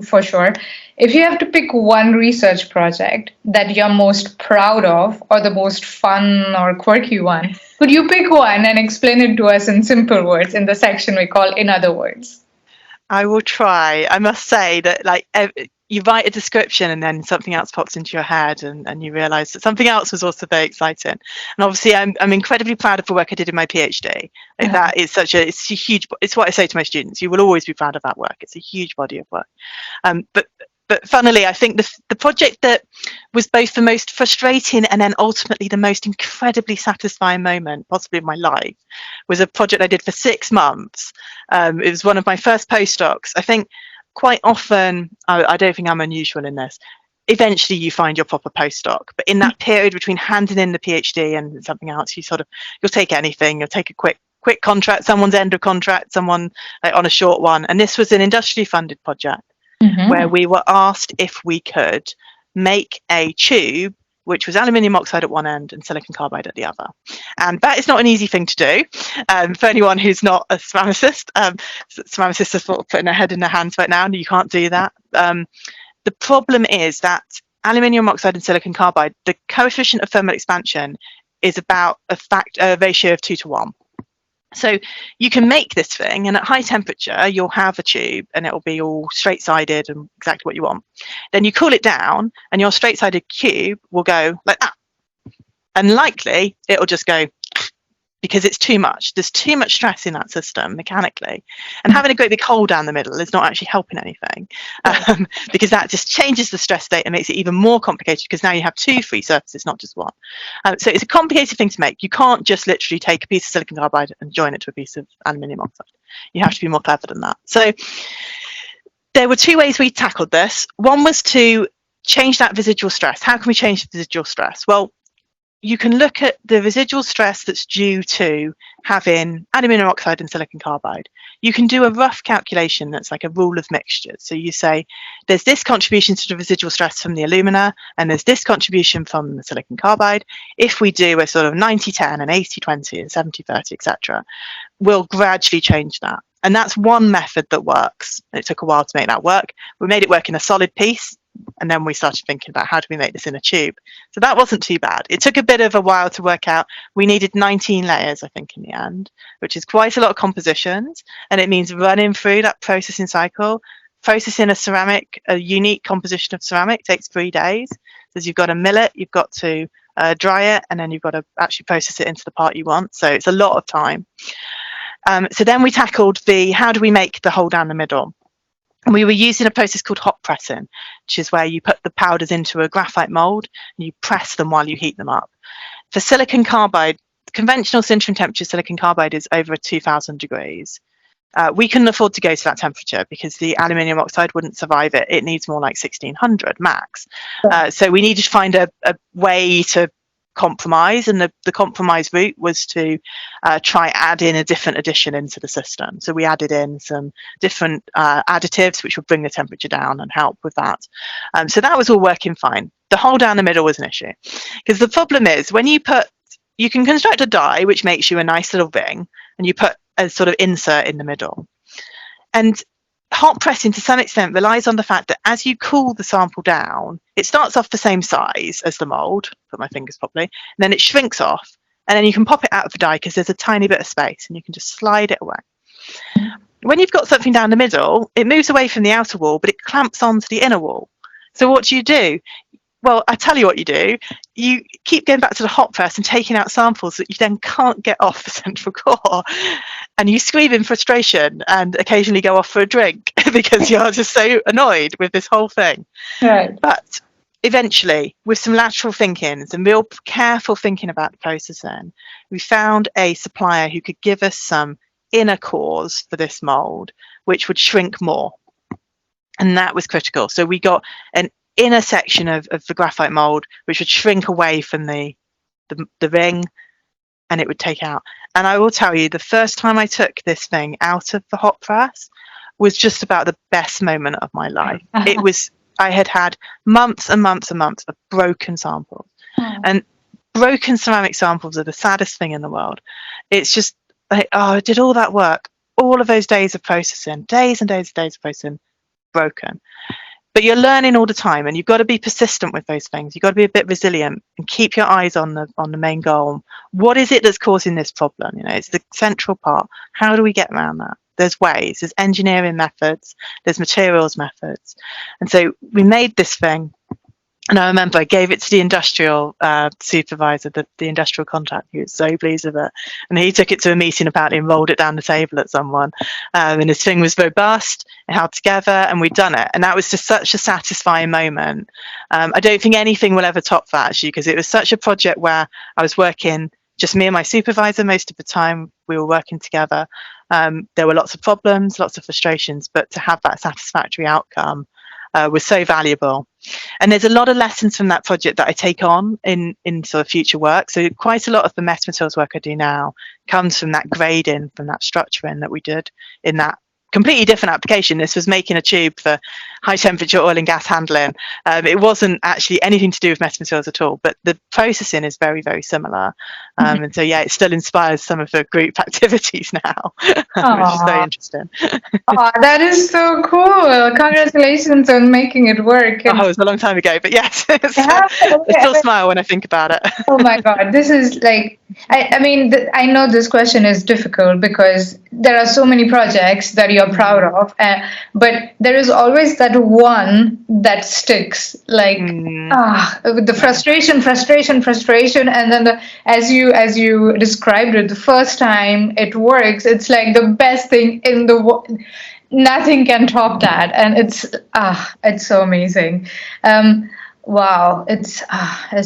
for sure. If you have to pick one research project that you're most proud of, or the most fun or quirky one, could you pick one and explain it to us in simple words in the section we call In Other Words? I will try. I must say that, like, you write a description and then something else pops into your head, and you realise that something else was also very exciting. And obviously, I'm incredibly proud of the work I did in my PhD. Like, that is it's a huge. It's what I say to my students. You will always be proud of that work. It's a huge body of work. But funnily, I think the project that was both the most frustrating and then ultimately the most incredibly satisfying moment, possibly of my life, was a project I did for 6 months. It was one of my first postdocs. I think quite often, I don't think I'm unusual in this, eventually you find your proper postdoc. But in that period between handing in the PhD and something else, you'll take anything. You'll take a quick contract, someone's end of contract, someone like on a short one. And this was an industrially funded project. Where we were asked if we could make a tube which was aluminium oxide at one end and silicon carbide at the other. And that is not an easy thing to do. For anyone who's not a ceramicist, ceramicists are sort of putting their head in their hands right now, and you can't do that. The problem is that aluminium oxide and silicon carbide, the coefficient of thermal expansion is about a ratio of 2 to 1. So you can make this thing, and at high temperature, you'll have a tube and it'll be all straight-sided and exactly what you want. Then you cool it down and your straight-sided cube will go like that. And likely it'll just go because it's too much. There's too much stress in that system mechanically. And having a great big hole down the middle is not actually helping anything, because that just changes the stress state and makes it even more complicated because now you have 2 free surfaces, not just one. So it's a complicated thing to make. You can't just literally take a piece of silicon carbide and join it to a piece of aluminium oxide. You have to be more clever than that. So there were 2 ways we tackled this. One was to change that residual stress. How can we change the residual stress? Well, you can look at the residual stress that's due to having aluminium oxide and silicon carbide. You can do a rough calculation that's like a rule of mixtures. So you say there's this contribution to the residual stress from the alumina and there's this contribution from the silicon carbide. If we do a sort of 90-10 and 80-20 and 70-30, etc., we'll gradually change that. And that's one method that works. It took a while to make that work. We made it work in a solid piece. And then we started thinking about how do we make this in a tube. So that wasn't too bad. It took a bit of a while to work out. We needed 19 layers, I think, in the end, which is quite a lot of compositions. And it means running through that processing cycle. Processing a unique composition of ceramic takes 3 days. So you've got to mill it, you've got to dry it, and then you've got to actually process it into the part you want. So it's a lot of time. So then we tackled how do we make the hole down the middle? And we were using a process called hot pressing, which is where you put the powders into a graphite mold and you press them while you heat them up. For silicon carbide, conventional sintering temperature silicon carbide is over 2000 degrees. We couldn't afford to go to that temperature because the aluminium oxide wouldn't survive it. It needs more like 1600 max. So we needed to find a way to compromise, and the compromise route was to try add in a different addition into the system. So we added in some different additives which would bring the temperature down and help with that. So that was all working fine. The hole down the middle was an issue because the problem is when you can construct a die which makes you a nice little ring and you put a sort of insert in the middle. And hot pressing to some extent relies on the fact that as you cool the sample down, it starts off the same size as the mold, put my fingers properly, and then it shrinks off, and then you can pop it out of the die because there's a tiny bit of space and you can just slide it away. When you've got something down the middle, it moves away from the outer wall, but it clamps onto the inner wall. So what do? Well, I tell you what you do. You keep going back to the hot press and taking out samples that you then can't get off the central core. And you scream in frustration and occasionally go off for a drink because you're just so annoyed with this whole thing. Right. But eventually, with some lateral thinking, some real careful thinking about the processing, we found a supplier who could give us some inner cores for this mold, which would shrink more. And that was critical. So we got an inner section of the graphite mold, which would shrink away from the ring, and it would take out. And I will tell you, the first time I took this thing out of the hot press was just about the best moment of my life. It was, I had months and months and months of broken samples. And broken ceramic samples are the saddest thing in the world. It's just like, oh, I did all that work, all of those days of processing, days and days and days of processing, broken. But you're learning all the time, and you've got to be persistent with those things. You've got to be a bit resilient and keep your eyes on the main goal. What is it that's causing this problem? You know, it's the central part. How do we get around that? There's ways, there's engineering methods, there's materials methods. And so we made this thing. And I remember I gave it to the industrial supervisor, the industrial contact. He was so pleased with it. And he took it to a meeting apparently and rolled it down the table at someone. And his thing was robust, it held together, and we'd done it. And that was just such a satisfying moment. I don't think anything will ever top that, actually, because it was such a project where I was working, just me and my supervisor most of the time. We were working together. There were lots of problems, lots of frustrations, but to have that satisfactory outcome was so valuable. And there's a lot of lessons from that project that I take on in sort of future work. So quite a lot of the metal materials work I do now comes from that grading, from that structuring that we did in that completely different application. This was making a tube for high temperature oil and gas handling. It wasn't actually anything to do with metal materials at all, but the processing is very, very similar. And so, yeah, it still inspires some of the group activities now, which is very interesting. Oh, that is so cool. Congratulations on making it work. And it was a long time ago, but yes, I still smile when I think about it. Oh my God, this is like, I mean, I know this question is difficult because there are so many projects that you're proud of, but there is always that one that sticks, like, the frustration, and then as you described it, the first time it works, it's like the best thing in the world. Nothing can top that, and it's so amazing. Wow, it's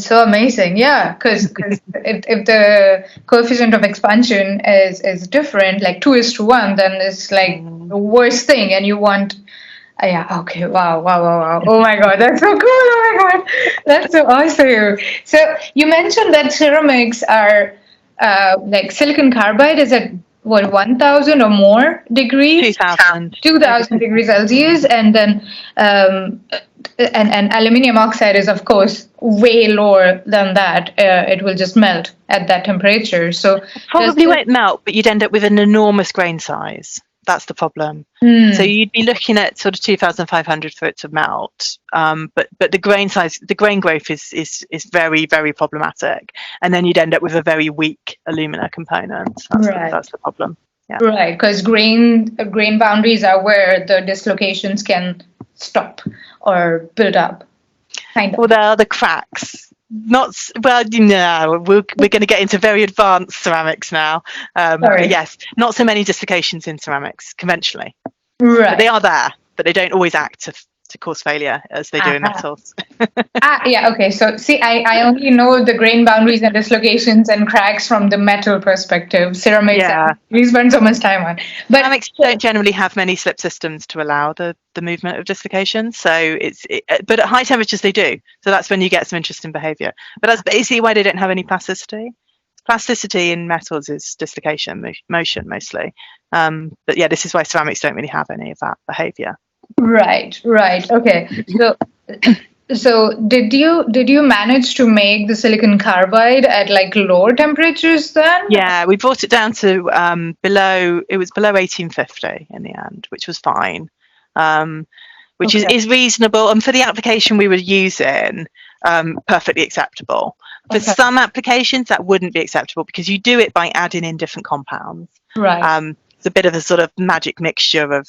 so amazing. Yeah, because if the coefficient of expansion is different, like 2:1, then it's like the worst thing, and you want. Yeah. Okay. Wow. Oh my God, that's so cool. Oh my God, that's so awesome. So you mentioned that ceramics are like silicon carbide is at what 1,000 or more degrees, 2,000 degrees Celsius, and then and aluminium oxide is of course way lower than that. It will just melt at that temperature. So probably won't melt, but you'd end up with an enormous grain size. That's the problem. So you'd be looking at sort of 2,500 for it to melt. But the grain size, the grain growth is very, very problematic. And then you'd end up with a very weak alumina component. That's the problem. Yeah. Right, because grain boundaries are where the dislocations can stop or build up. Kind of. Well, there are the cracks. We're going to get into very advanced ceramics now. But yes, not so many dislocations in ceramics conventionally. Right. But they are there, but they don't always act to cause failure as they do in metals. Yeah, okay. So see, I only know the grain boundaries and dislocations and cracks from the metal perspective. Ceramics, we spend so much time on. But ceramics don't generally have many slip systems to allow the movement of dislocations. So but at high temperatures they do. So that's when you get some interesting behavior. But that's basically why they don't have any plasticity. Plasticity in metals is dislocation, motion mostly. But yeah, this is why ceramics don't really have any of that behavior. Right. Okay. So did you manage to make the silicon carbide at like lower temperatures then? Yeah, we brought it down to below 1850 in the end, which was fine. Which is reasonable, and for the application we were using, perfectly acceptable. For some applications that wouldn't be acceptable because you do it by adding in different compounds. Right. It's a bit of a sort of magic mixture of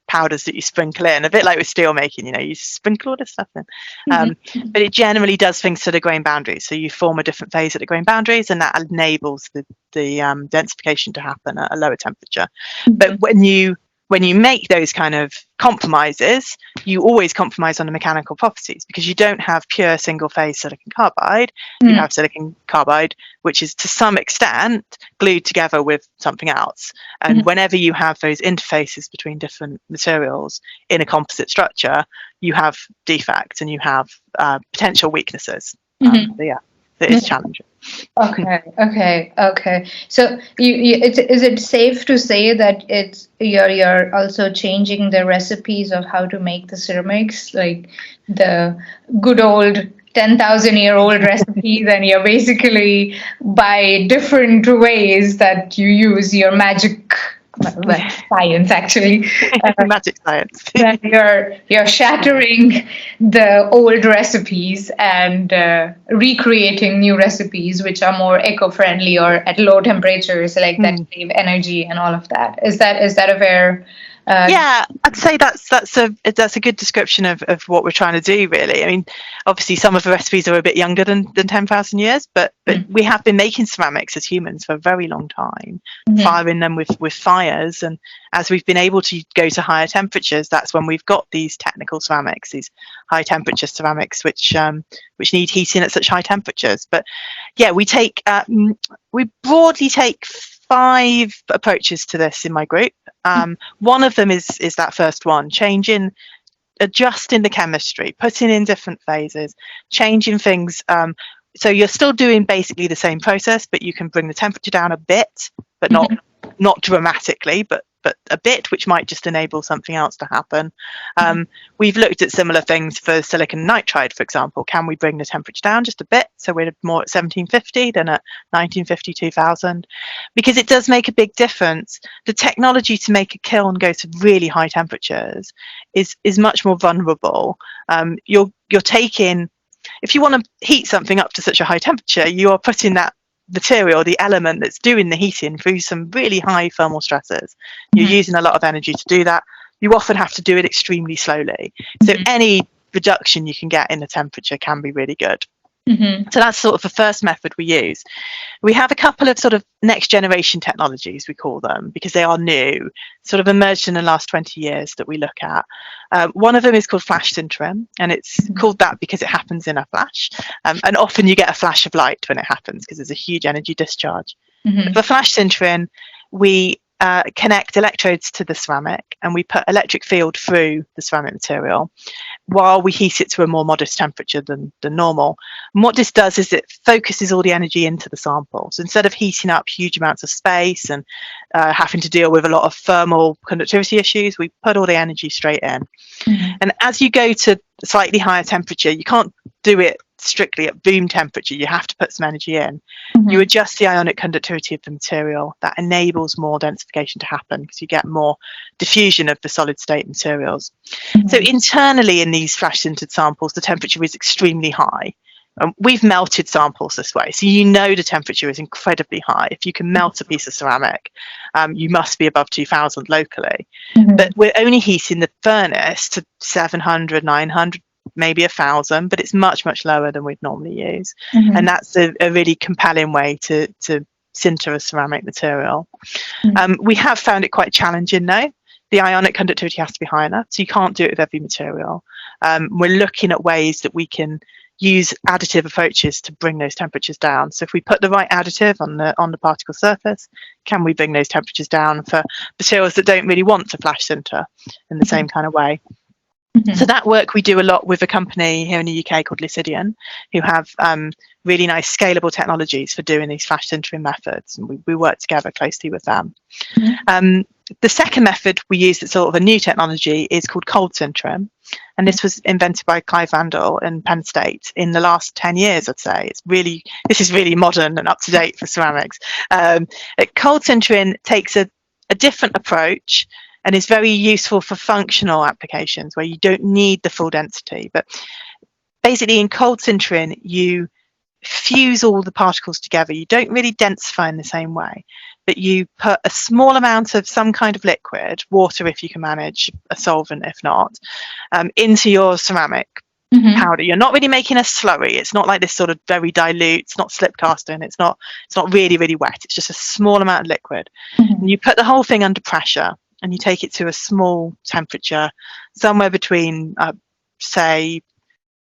powders that you sprinkle in, a bit like with steel making, you sprinkle all this stuff in. But it generally does things to the grain boundaries. So you form a different phase at the grain boundaries, and that enables the densification to happen at a lower temperature. But when you when you make those kind of compromises, you always compromise on the mechanical properties, because you don't have pure single phase silicon carbide. You have silicon carbide, which is to some extent glued together with something else. And whenever you have those interfaces between different materials in a composite structure, you have defects and you have potential weaknesses. Yeah, it is challenging. Okay. So is it safe to say that you're also changing the recipes of how to make the ceramics, like the good old 10,000-year-old recipes, and you're basically, by different ways that you use your magic, well, science actually, Magic science. that you're shattering the old recipes and recreating new recipes which are more eco-friendly or at low temperatures, like that save energy and all of that. Is that a fair? Yeah, I'd say that's a good description of what we're trying to do, really. I mean, obviously some of the recipes are a bit younger than 10,000 years, but we have been making ceramics as humans for a very long time, firing them with fires, and as we've been able to go to higher temperatures, that's when we've got these technical ceramics, these high temperature ceramics, which need heating at such high temperatures. But yeah, we broadly take 5 approaches to this in my group. One of them is that first one, adjusting the chemistry, putting in different phases, changing things. So you're still doing basically the same process, but you can bring the temperature down a bit, but not dramatically, but a bit, which might just enable something else to happen. We've looked at similar things for silicon nitride, for example. Can we bring the temperature down just a bit, so we're more at 1750 than at 1950, 2000? Because it does make a big difference. The technology to make a kiln go to really high temperatures is much more vulnerable. You're taking, if you want to heat something up to such a high temperature, you are putting that material, the element that's doing the heating, through some really high thermal stresses. You're using a lot of energy to do that. You often have to do it extremely slowly. So any reduction you can get in the temperature can be really good. So that's sort of the first method we use. We have a couple of sort of next generation technologies, we call them, because they are new, sort of emerged in the last 20 years, that we look at. One of them is called flash sintering, and it's called that because it happens in a flash. And often you get a flash of light when it happens, because there's a huge energy discharge. For flash sintering, we connect electrodes to the ceramic, and we put electric field through the ceramic material while we heat it to a more modest temperature than normal. And what this does is it focuses all the energy into the sample. So instead of heating up huge amounts of space and having to deal with a lot of thermal conductivity issues, we put all the energy straight in. And as you go to slightly higher temperature, you can't do it strictly at room temperature. You have to put some energy in. You adjust the ionic conductivity of the material. That enables more densification to happen, because you get more diffusion of the solid state materials. So internally in these flash sintered samples, the temperature is extremely high. We've melted samples this way, so you know the temperature is incredibly high. If you can melt a piece of ceramic, you must be above 2000 locally. But we're only heating the furnace to 700, 900, maybe 1000, but it's much lower than we'd normally use. And that's a really compelling way to sinter a ceramic material. We have found it quite challenging though. The ionic conductivity has to be high enough, so you can't do it with every material. We're looking at ways that we can use additive approaches to bring those temperatures down. So if we put the right additive on the particle surface, can we bring those temperatures down for materials that don't really want to flash sinter in the same kind of way? So that work we do a lot with a company here in the UK called Lucidian, who have really nice scalable technologies for doing these flash sintering methods, and we work together closely with them. The second method we use, that's sort of a new technology, is called cold sintering, and this was invented by Clive Vandal in Penn State in the last 10 years, I'd say. This is really modern and up to date for ceramics. Cold sintering takes a different approach and is very useful for functional applications where you don't need the full density. But basically in cold sintering, you fuse all the particles together. You don't really densify in the same way, but you put a small amount of some kind of liquid, water if you can manage, a solvent if not, into your ceramic powder. You're not really making a slurry. It's not like this sort of very dilute, it's not slip casting, it's not really wet. It's just a small amount of liquid. And you put the whole thing under pressure, and you take it to a small temperature, somewhere between, say,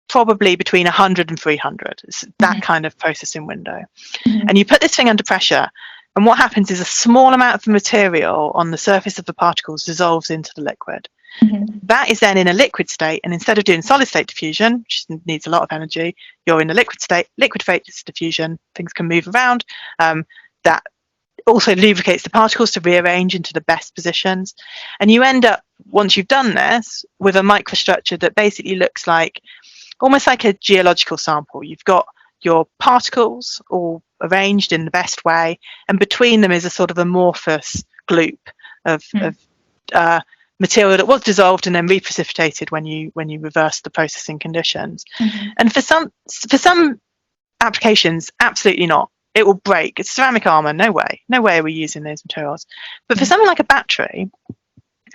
probably between 100 and 300. It's that kind of processing window. And you put this thing under pressure, and what happens is a small amount of the material on the surface of the particles dissolves into the liquid. That is then in a liquid state, and instead of doing solid state diffusion, which needs a lot of energy, you're in a liquid state. Liquid phase diffusion, things can move around. That also lubricates the particles to rearrange into the best positions. And you end up, once you've done this, with a microstructure that basically looks like almost like a geological sample. You've got your particles all arranged in the best way, and between them is a sort of amorphous gloop of material that was dissolved and then reprecipitated when you reversed the processing conditions. And for some applications, absolutely not. It will break. It's ceramic armor. No way are we using those materials. But for something like a battery,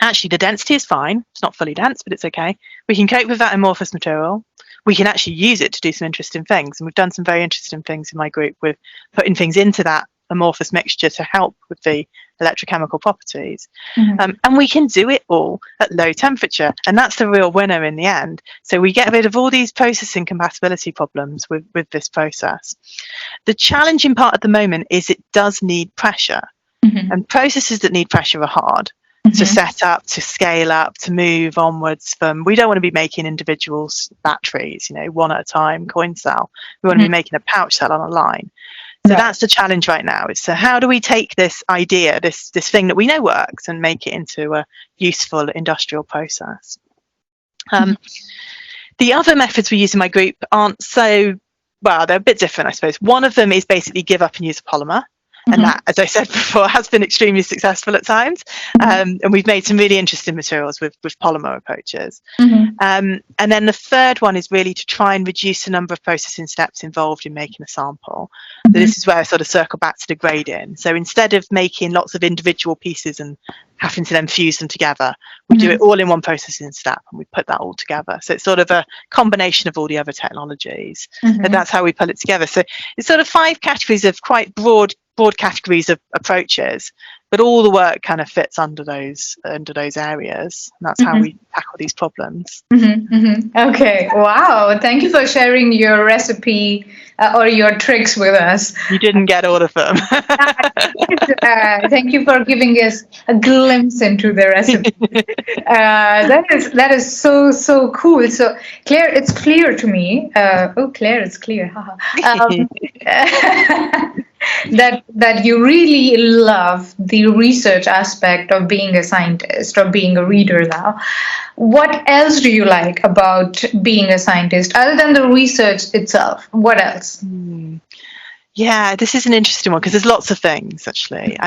actually the density is fine. It's not fully dense, but it's okay. We can cope with that amorphous material. We can actually use it to do some interesting things. And we've done some very interesting things in my group with putting things into that amorphous mixture to help with the electrochemical properties. And we can do it all at low temperature. And that's the real winner in the end. So we get rid of all these processing compatibility problems with this process. The challenging part at the moment is it does need pressure. And processes that need pressure are hard. To set up, to scale up, to move onwards from. We don't want to be making individual batteries, one at a time, coin cell. We want to be making a pouch cell on a line. So that's the challenge right now. Is so how do we take this idea, this thing that we know works, and make it into a useful industrial process? The other methods we use in my group aren't so, well, they're a bit different, I suppose. One of them is basically give up and use a polymer. And that, as I said before, has been extremely successful at times. And we've made some really interesting materials with polymer approaches. And then the third one is really to try and reduce the number of processing steps involved in making a sample. So this is where I sort of circle back to the grading. So instead of making lots of individual pieces and having to then fuse them together, we do it all in one processing step, and we put that all together. So it's sort of a combination of all the other technologies. And that's how we pull it together. So it's sort of 5 categories of quite broad categories of approaches, but all the work kind of fits under those areas. And that's how we tackle these problems. Okay, wow, thank you for sharing your recipe or your tricks with us. You didn't get all of them. Thank you for giving us a glimpse into the recipe. That is so cool. So Claire, it's clear to me. Claire, it's clear. That you really love the research aspect of being a scientist or being a reader now. What else do you like about being a scientist other than the research itself? What else? Yeah, this is an interesting one because there's lots of things actually.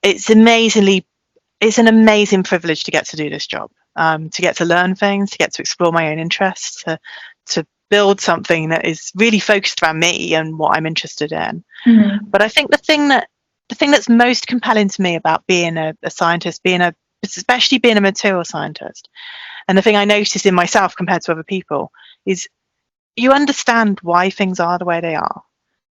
It's an amazing privilege to get to do this job, to get to learn things, to get to explore my own interests, to build something that is really focused around me and what I'm interested in. But I think the thing that's most compelling to me about being a scientist, especially being a material scientist, and the thing I notice in myself compared to other people, is you understand why things are the way they are.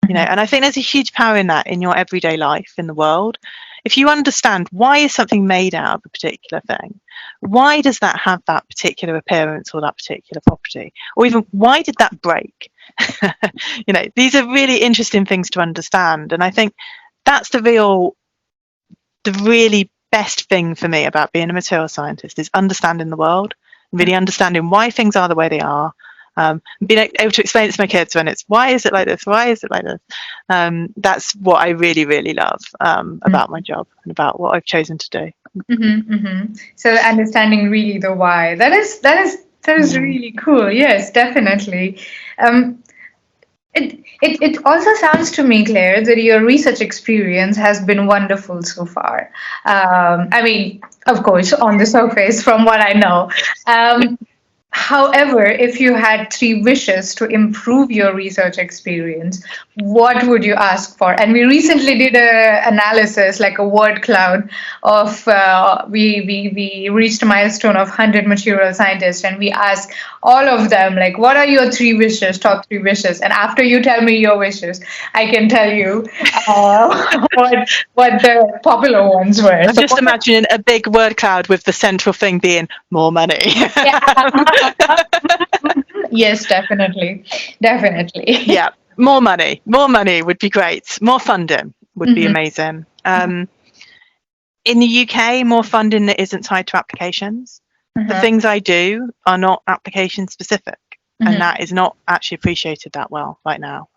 And I think there's a huge power in that in your everyday life in the world. If you understand why is something made out of a particular thing, why does that have that particular appearance or that particular property, or even why did that break? These are really interesting things to understand, and I think that's the really best thing for me about being a material scientist is understanding the world, really understanding why things are the way they are. Being able to explain it to my kids when it's why is it like this, that's what I really, really love about my job and about what I've chosen to do. So understanding really the why, that is really cool. Yes, definitely. It also sounds to me, Claire, that your research experience has been wonderful so far. I mean, of course, on the surface, from what I know. However, if you had three wishes to improve your research experience, what would you ask for? And we recently did a analysis, like a word cloud of we reached a milestone of 100 material scientists, and we asked all of them, like, what are your three wishes, top three wishes? And after you tell me your wishes, I can tell you what the popular ones were. I'm So, just imagining a big word cloud with the central thing being more money. yeah. Yes, definitely. Definitely. Yeah, more money. More money would be great. More funding would be Mhm. amazing. In the UK, more funding that isn't tied to applications. The Mhm. things I do are not application specific, and Mhm. that is not actually appreciated that well right now.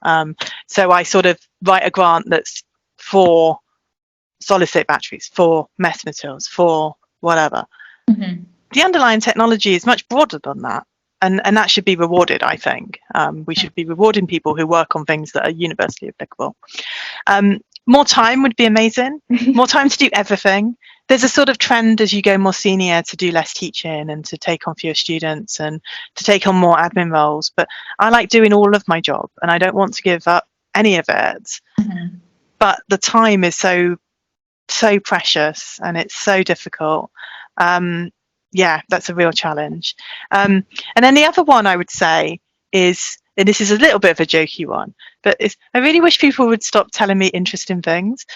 So I sort of write a grant that's for solid state batteries, for metal materials, for whatever. Mhm. The underlying technology is much broader than that. And that should be rewarded, I think. We should be rewarding people who work on things that are universally applicable. More time would be amazing. More time to do everything. There's a sort of trend as you go more senior to do less teaching and to take on fewer students and to take on more admin roles. But I like doing all of my job and I don't want to give up any of it. Mhm. But the time is so precious and it's so difficult. Yeah, that's a real challenge. And then the other one I would say is, and this is a little bit of a jokey one, but I really wish people would stop telling me interesting things,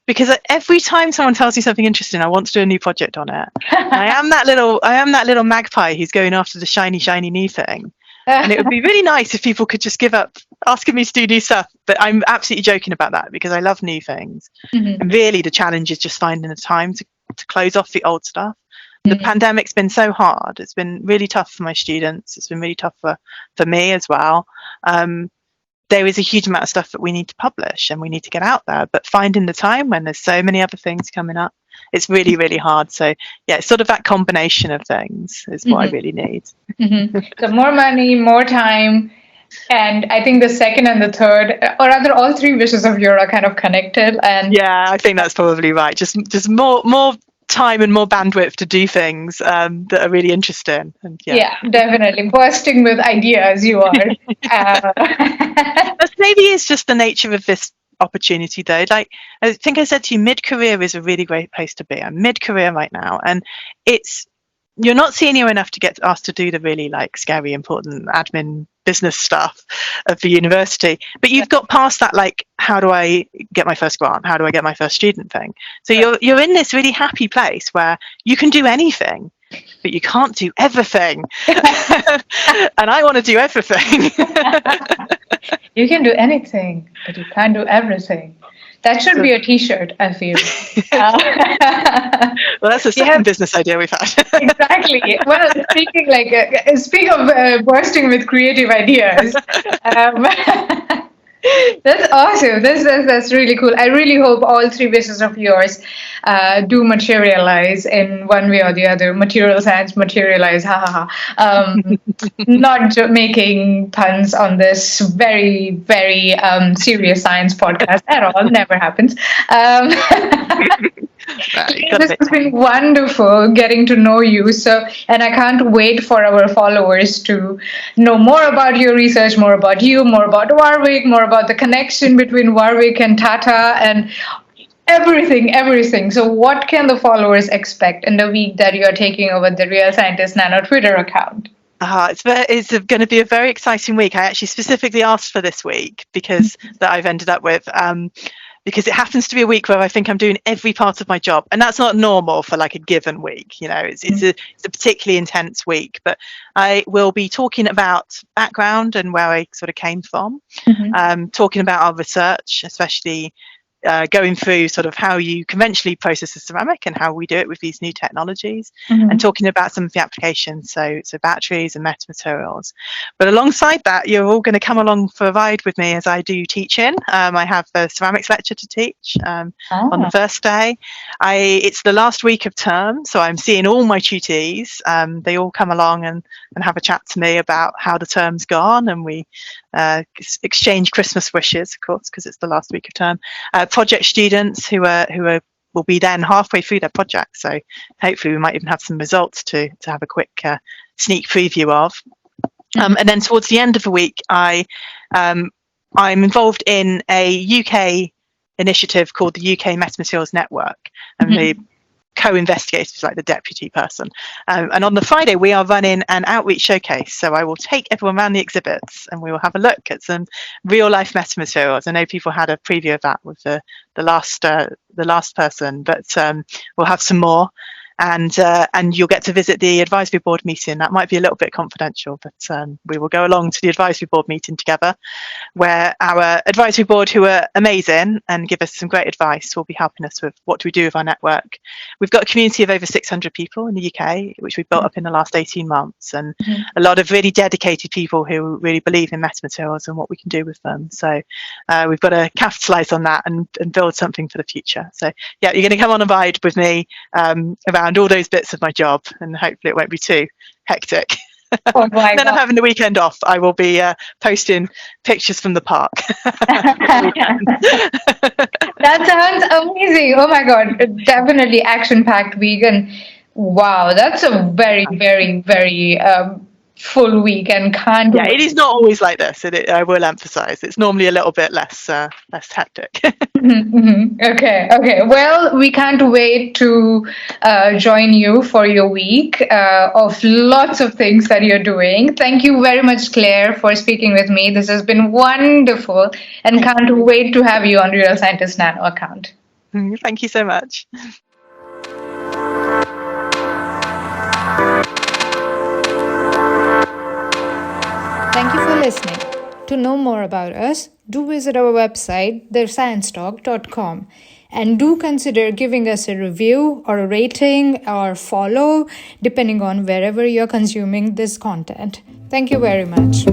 because every time someone tells me something interesting, I want to do a new project on it. And I am that little magpie who's going after the shiny new thing. And it would be really nice if people could just give up asking me to do new stuff. But I'm absolutely joking about that because I love new things. Mhm. And really, the challenge is just finding the time to close off the old stuff. The Mhm. pandemic's been so hard. It's been really tough for my students. It's been really tough for me as well. There is a huge amount of stuff that we need to publish and we need to get out there. But finding the time when there's so many other things coming up, it's really, really hard. So yeah, it's sort of that combination of things is what I really need. Mhm. So more money, more time, and I think the second and the third, or rather, all three wishes of yours are kind of connected. And Yeah, I think that's probably right. Just more time and more bandwidth to do things that are really interesting. And yeah, yeah, definitely bursting with ideas. You are. Uh, that maybe is just the nature of this opportunity though. Like I think I said to you, mid-career is a really great place to be. I'm mid-career right now, and it's you're not senior enough to get asked to do the really like scary important admin business stuff of the university, but you've got past that, like, how do I get my first grant, how do I get my first student thing. So you're in this really happy place where you can do anything but you can't do everything. And I want to do everything. you can do anything, but you can't do everything. That should be a T-shirt, I feel. Well, that's the second business idea we've had. Exactly. Well, speaking of bursting with creative ideas, um, that's awesome. That's really cool. I really hope all three wishes of yours do materialize in one way or the other. Material science materialize. Ha ha ha. Not making puns on this very serious science podcast at all. Never happens. Right, This has been wonderful getting to know you. So, and I can't wait for our followers to know more about your research, more about you, more about Warwick, more about the connection between Warwick and Tata, and everything. So, what can the followers expect in the week that you are taking over the Real Scientist Nano Twitter account? It's going to be a very exciting week. I actually specifically asked for this week because that I've ended up with. Because it happens to be a week where I think I'm doing every part of my job, and that's not normal for like a given week. You know, it's a particularly intense week. But I will be talking about background and where I sort of came from, talking about our research, especially going through sort of how you conventionally process a ceramic and how we do it with these new technologies, and talking about some of the applications, so batteries and metamaterials. But alongside that, you're all going to come along for a ride with me as I do teaching. I have a ceramics lecture to teach on the first day. It's the last week of term, so I'm seeing all my tutees. They all come along and have a chat to me about how the term's gone, and we exchange Christmas wishes, of course, because it's the last week of term. Project students who are will be then halfway through their project. So hopefully we might even have some results to have a quick sneak preview of. And then towards the end of the week, I'm involved in a UK initiative called the UK Metamaterials Network, and the co-investigator is like the deputy person. And on the Friday, we are running an outreach showcase. So I will take everyone around the exhibits and we will have a look at some real life metamaterials. I know people had a preview of that with the last person, but we'll have some more. And you'll get to visit the advisory board meeting. That might be a little bit confidential, but we will go along to the advisory board meeting together, where our advisory board, who are amazing and give us some great advice, will be helping us with what do we do with our network. We've got a community of over 600 people in the UK, which we've built up in the last 18 months, and a lot of really dedicated people who really believe in metamaterials and what we can do with them. So we've got to capitalise on that and build something for the future. So yeah, you're going to come on a ride with me around all those bits of my job, and hopefully it won't be too hectic. Oh my Then God. I'm having the weekend off. I will be posting pictures from the park. That sounds amazing. Oh my God. Definitely action-packed week. And wow, that's a very, very, very full week, and can't Yeah, wait. it is not always like this. I will emphasize. It's normally a little bit less hectic. Okay. Well, we can't wait to join you for your week of lots of things that you're doing. Thank you very much, Claire, for speaking with me. This has been wonderful, and can't wait to have you on Real Scientist Nano account. Thank you so much. Thank you for listening. To know more about us, do visit our website, thesciencetalk.com, and do consider giving us a review or a rating or follow, depending on wherever you're consuming this content. Thank you very much.